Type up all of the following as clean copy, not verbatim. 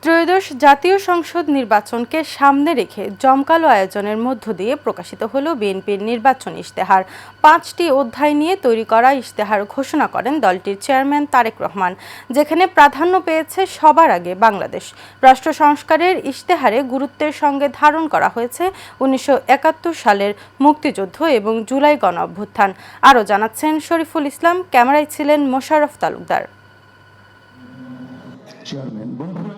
ত্রয়োদশ জাতীয় সংসদ নির্বাচনকে সামনে রেখে জমকালো আয়োজনের মধ্য দিয়ে প্রকাশিত হলো বিএনপির নির্বাচনী ইশতেহার। ৫টি অধ্যায় নিয়ে তৈরি করা ইশতেহার ঘোষণা করেন দলটির চেয়ারম্যান তারেক রহমান, যেখানে প্রাধান্য পেয়েছে সবার আগে বাংলাদেশ। রাষ্ট্র সংস্কারের ইশতেহারে গুরুত্বের সঙ্গে ধারণ করা হয়েছে ১৯৭১ সালের মুক্তিযুদ্ধ এবং জুলাই গণঅভ্যুত্থান। আরও জানাচ্ছেন শরীফুল ইসলাম, ক্যামেরায় ছিলেন মোশাররফ তালুকদার।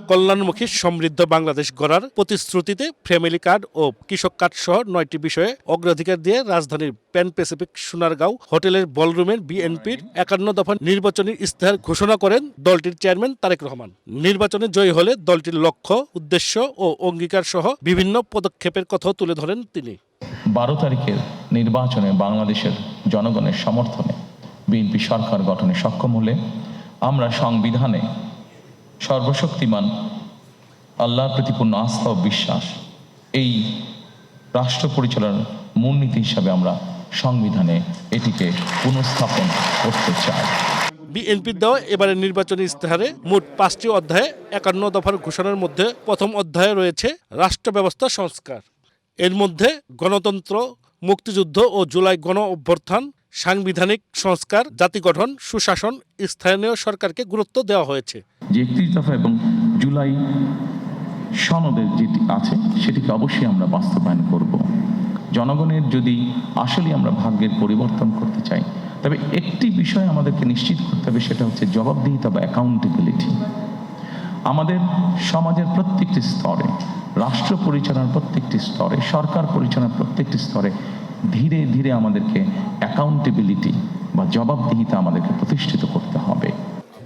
কল্যাণমুখী সমৃদ্ধ বাংলাদেশ গড়ার প্রতিশ্রুতিতে ফ্যামিলি কার্ড ও কৃষক কার্ড সহ ৯টি বিষয়ে অগ্রাধিকার দিয়ে রাজধানীর প্যান প্যাসিফিক সোনারগাঁও হোটেলের বলরুমের বিএনপির ৫১ দফা নির্বাচনী ইশতেহার ঘোষণা করেন দলটির চেয়ারম্যান তারেক রহমান। নির্বাচনে জয়ী হলে দলটির লক্ষ্য, উদ্দেশ্য ও অঙ্গীকার সহ বিভিন্ন পদক্ষেপের কথাও তুলে ধরেন তিনি। ১২ তারিখের নির্বাচনে বাংলাদেশের জনগণের সমর্থনে বিএনপি সরকার গঠনে সক্ষম হলে আমরা সংবিধানে সর্বশক্তিমান আল্লাহর প্রতি পূর্ণ আস্থা ও বিশ্বাস এই রাষ্ট্র পরিচালনার মূলনীতি হিসাবে আমরা সংবিধানে এটিকে পুনঃস্থাপন করতে চাই। বিএনপির দেওয়া এবারের নির্বাচনী ইশতেহারে মোট ৫টি অধ্যায়ে ৫১ দফার ঘোষণার মধ্যে প্রথম অধ্যায়ে রয়েছে রাষ্ট্র ব্যবস্থা সংস্কার। এর মধ্যে গণতন্ত্র, মুক্তিযুদ্ধ ও জুলাই গণ অভ্যুত্থান, সাংবিধানিক সংস্কার, জাতি গঠন, সুশাসন, স্থানীয় সরকারকে গুরুত্ব দেওয়া হয়েছে। যে ৩১ দফা এবং জুলাই সনদের যেটি আছে সেটিকে অবশ্যই আমরা বাস্তবায়ন করব। জনগণের যদি আসলে আমরা ভাগ্যের পরিবর্তন করতে চাই, তবে একটি বিষয় আমাদেরকে নিশ্চিত করতে হবে, সেটা হচ্ছে জবাবদিহিতা বা অ্যাকাউন্টেবিলিটি। আমাদের সমাজের প্রত্যেকটি স্তরে, রাষ্ট্র পরিচালনার প্রত্যেকটি স্তরে, সরকার পরিচালনার প্রত্যেকটি স্তরে ধীরে ধীরে আমাদেরকে অ্যাকাউন্টেবিলিটি বা জবাবদিহিতা আমাদেরকে প্রতিষ্ঠিত করতে হবে।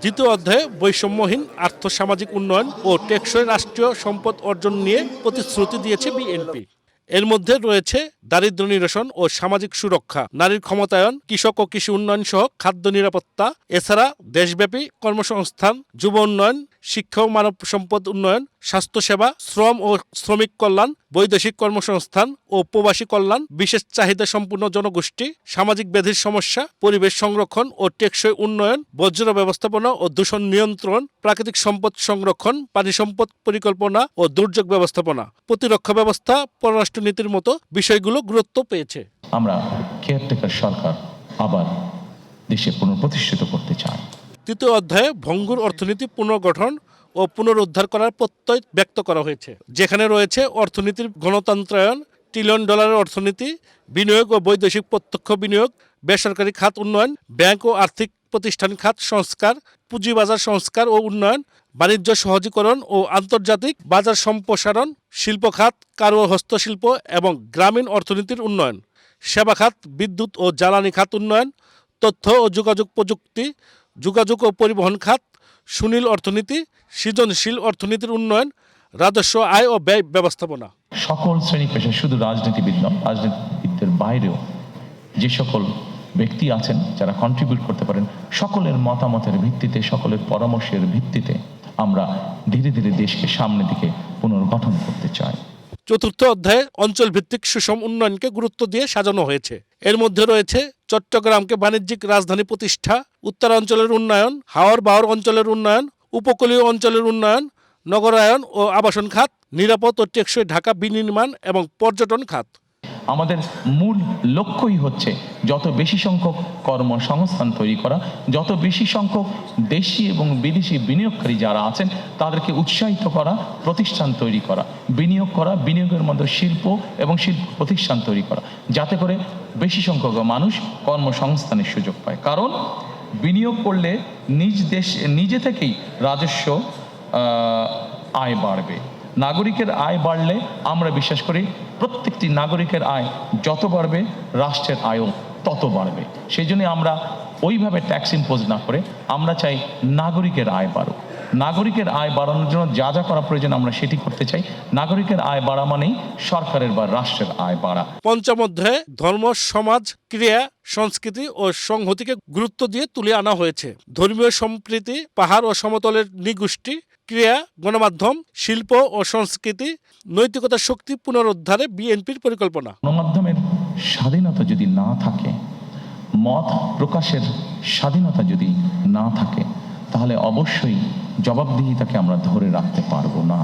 দ্বিতীয় অধ্যায়ে বৈষম্যহীন আর্থসামাজিক উন্নয়ন ও টেকসই রাষ্ট্রীয় সম্পদ অর্জন নিয়ে প্রতিশ্রুতি দিয়েছে বিএনপি। এর মধ্যে রয়েছে দারিদ্র্য নিরসন ও সামাজিক সুরক্ষা, নারীর ক্ষমতায়ন, কৃষক ও কৃষি উন্নয়ন সহ খাদ্য নিরাপত্তা। এছাড়া দেশব্যাপী কর্মসংস্থান, যুব উন্নয়ন, শিক্ষা ও মানব সম্পদ উন্নয়ন, স্বাস্থ্যসেবা, শ্রম ও শ্রমিক কল্যাণ, বৈদেশিক কর্মসংস্থান ও প্রবাসী কল্যাণ, বিশেষ চাহিদা সম্পূর্ণ জনগোষ্ঠী, সামাজিক ব্যাধির সমস্যা, পরিবেশ সংরক্ষণ ও টেকসই উন্নয়ন, বজ্র ব্যবস্থাপনা ও দূষণ নিয়ন্ত্রণ, প্রাকৃতিক সম্পদ সংরক্ষণ, পানি সম্পদ পরিকল্পনা ও দুর্যোগ ব্যবস্থাপনা, প্রতিরক্ষা ব্যবস্থা, পররাষ্ট্রনীতির মতো বিষয়গুলো গুরুত্ব পেয়েছে। আমরা কেয়ারটেকার সরকার আবার দেশে পুনঃপ্রতিষ্ঠিত করতে চাই। তৃতীয় অধ্যায়ে ভঙ্গুর অর্থনীতি পুনর্গঠন ও পুনরুদ্ধার করার প্রত্যয় ব্যক্ত করা হয়েছে, যেখানে রয়েছে অর্থনীতির গণতন্ত্রায়ন, $1 ট্রিলিয়ন অর্থনীতি, বিনিয়োগ ও বৈদেশিক প্রত্যক্ষ বিনিয়োগ, বেসরকারি খাত উন্নয়ন, ব্যাংক ও আর্থিক প্রতিষ্ঠান খাত সংস্কার, পুঁজিবাজার সংস্কার ও উন্নয়ন, বাণিজ্য সহজীকরণ ও আন্তর্জাতিক বাজার সম্প্রসারণ, শিল্প খাত, কারু ও হস্তশিল্প এবং গ্রামীণ অর্থনীতির উন্নয়ন, সেবা খাত, বিদ্যুৎ ও জ্বালানি খাত উন্নয়ন, তথ্য ও যোগাযোগ প্রযুক্তি, যোগাযোগ ও পরিবহন খাত, সুনীল অর্থনীতি, সৃজনশীল অর্থনীতির উন্নয়ন, রাজস্ব আয় ও ব্যয় ব্যবস্থাপনা। সকল শ্রেণী পেশা, শুধু রাজনীতিবিদ নয়, রাজনীতিবিদদের বাইরেও যে সকল ব্যক্তি আছেন যারা কন্ট্রিবিউট করতে পারেন, সকলের মতামতের ভিত্তিতে, সকলের পরামর্শের ভিত্তিতে আমরা ধীরে ধীরে দেশকে সামনের দিকে পুনর্গঠন করতে চাই। চতুর্থ অধ্যায়ে অঞ্চল ভিত্তিক সুষম উন্নয়নকে গুরুত্ব দিয়ে সাজানো হয়েছে। এর মধ্যে রয়েছে চট্টগ্রামকে বাণিজ্যিক রাজধানী প্রতিষ্ঠা, উত্তরাঞ্চলের উন্নয়ন, হাওর বাওর অঞ্চলের উন্নয়ন, উপকূলীয় অঞ্চলের উন্নয়ন, নগরায়ন ও আবাসন খাত, নিরাপদ ও টেকসই ঢাকা বিনির্মাণ এবং পর্যটন খাত। আমাদের মূল লক্ষ্যই হচ্ছে যত বেশি সংখ্যক কর্মসংস্থান তৈরি করা, যত বেশি সংখ্যক দেশি এবং বিদেশি বিনিয়োগকারী যারা আছেন তাদেরকে উৎসাহিত করা, প্রতিষ্ঠান তৈরি করা, বিনিয়োগ করা, বিনিয়োগের মধ্যে শিল্প এবং শিল্প প্রতিষ্ঠান তৈরি করা, যাতে করে বেশি সংখ্যক মানুষ কর্মসংস্থানের সুযোগ পায়। কারণ বিনিয়োগ করলে নিজ দেশ নিজে থেকেই রাজস্ব আয় বাড়বে। নাগরিকের আয় বাড়লে আমরা বিশ্বাস করি প্রত্যেকটি নাগরিকের আয় যত বাড়বে রাষ্ট্রের আয়ও তত বাড়বে। সেই জন্য আমরা ওইভাবে ট্যাক্স ইম্পোজ না করে আমরা চাই নাগরিকের আয় বাড়ুক। নাগরিকের আয় বাড়ানোর জন্য যা যা করা প্রয়োজন আমরা সেটি করতে চাই। নাগরিকের আয় বাড়া মানেই সরকারের বা রাষ্ট্রের আয় বাড়া। পঞ্চম অধ্যায়ে ধর্ম, সমাজ, ক্রিয়া, সংস্কৃতি ও সংহতিকে গুরুত্ব দিয়ে তুলে আনা হয়েছে। ধর্মীয় সম্প্রীতি, পাহাড় ও সমতলের নৃগোষ্ঠী, ক্রিয়া, গণমাধ্যম, শিল্প ও সংস্কৃতি, নৈতিকতার শক্তি পুনরুদ্ধারে বিএনপির পরিকল্পনা। গণমাধ্যমের স্বাধীনতা যদি না থাকে, মত প্রকাশের স্বাধীনতা যদি না থাকে, তাহলে অবশ্যই জবাবদিহিতাকে আমরা ধরে রাখতে পারবো না।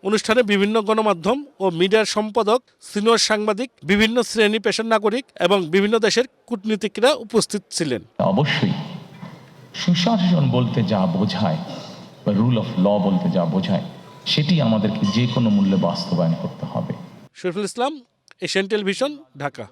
অনুষ্ঠানে বিভিন্ন গণমাধ্যম ও মিডিয়ার সম্পাদক, সিনিয়র সাংবাদিক, বিভিন্ন শ্রেণী পেশার নাগরিক এবং বিভিন্ন দেশের কূটনীতিকরা উপস্থিত ছিলেন। অবশ্যই সুশাসন বলতে যা বোঝায় বা রুল অফ ল বলতে যা বোঝায় সেটি আমাদেরকে যে কোনো মূল্যে বাস্তবায়ন করতে হবে। Shariful Islam, Asian television, Dhaka.